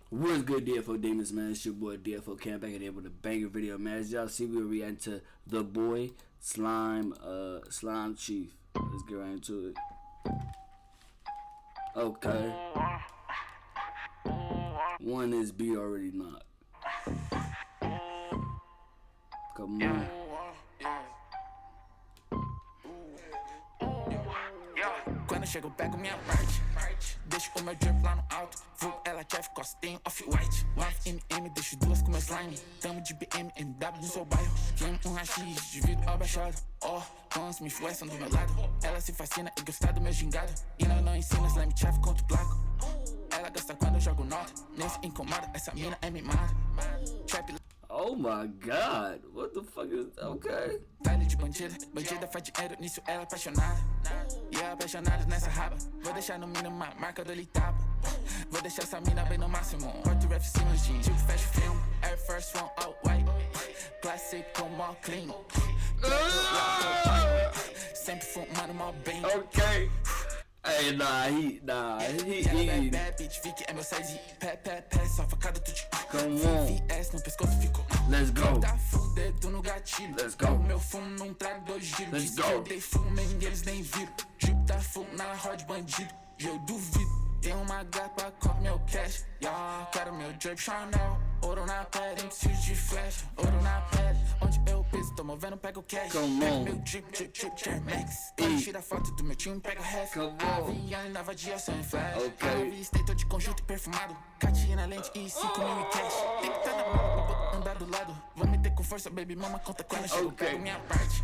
What's good, DFO Demons, man? It's your boy DFOKAM back again with a banger video, man. As y'all see, we're reacting to the boy Slime Chief. Let's get right into it. Okay. One is B already not. Come on. Quando eu chego, pego minha parte. Deixo o meu drip lá no alto. Vou ela Jeff Costinho, off-white. 9mm, deixo duas com meu slime. Tamo de BM, MW no seu bairro. Queimo rachis, divido abaixado. Oh, tons me influenciam do meu lado. Ela se fascina e gosta do meu gingado. E não ensina slime chef contra o placo. Ela gosta quando eu jogo nota. Nem se incomoda, essa mina é mimada. Trap. Oh my god, what the fuck is that? Okay. Velho de bandida faz dinheiro, nisso ela é apaixonada. E é apaixonada nessa raba. Vou deixar no mínimo uma marca do Litapa. Vou deixar essa mina bem no máximo. Porto ref cima jeans, tipo fecha o filme. Air First One all white. Classic com mó clean. Sempre fumando mó bem. Okay. Hey, he. Bad bitch, Vicky é meu size. Pé, só facada tudo. Come on. VS no pescoço ficou. Let's go. Tá full dedo no gatilho. Let's go. Meu fumo não trago 2 giros. Let's Diz go. que eu dei fumo e eles nem viram. Drip tá full na rod bandido. E eu duvido. Tem uma gata com meu cash. Quero meu drip Chanel. Ouro na pele, não preciso de flash. Ouro na pele, onde eu piso, tô movendo, pego o cash. Come on. Meu drip, Max. Quando tira foto do meu time, pega o ref. Come on. Avião nova dia sem flash. Ok. Avistei, tô de conjunto perfumado. Catinha na lente e 5.000 em cash. Tem que tá na mão pra andar do lado. Vou meter com força, baby, mama, conta quando eu chego. Ok. Pego minha parte.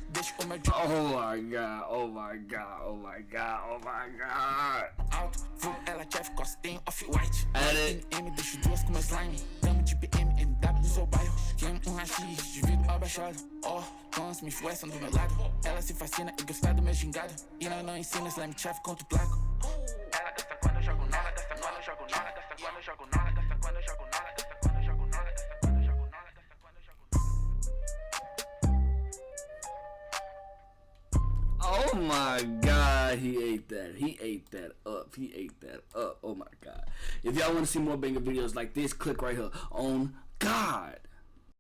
Deixa o meu drip. Oh my god, oh my god, oh my god, oh my god. Alto, vou ela Jeff Costinho, off-white. Edit. M, deixo duas com meu slime. Tamo de BM, MW no seu bairro. Queimo rachis, divido abaixado. Oh, tons me influenciam do meu lado. Ela se fascina e gosta do meu gingado. E não ensina slime chef contra o placo. Ela gosta quando eu jogo nela, gosta quando eu jogo nela, gosta quando eu jogo nela, gosta quando eu jogo nela, gosta quando eu jogo nela, gosta quando eu jogo nela, gosta quando eu jogo nela. Oh my god, he ate that up, oh my god. If y'all want to see more banger videos like this, click right here on God.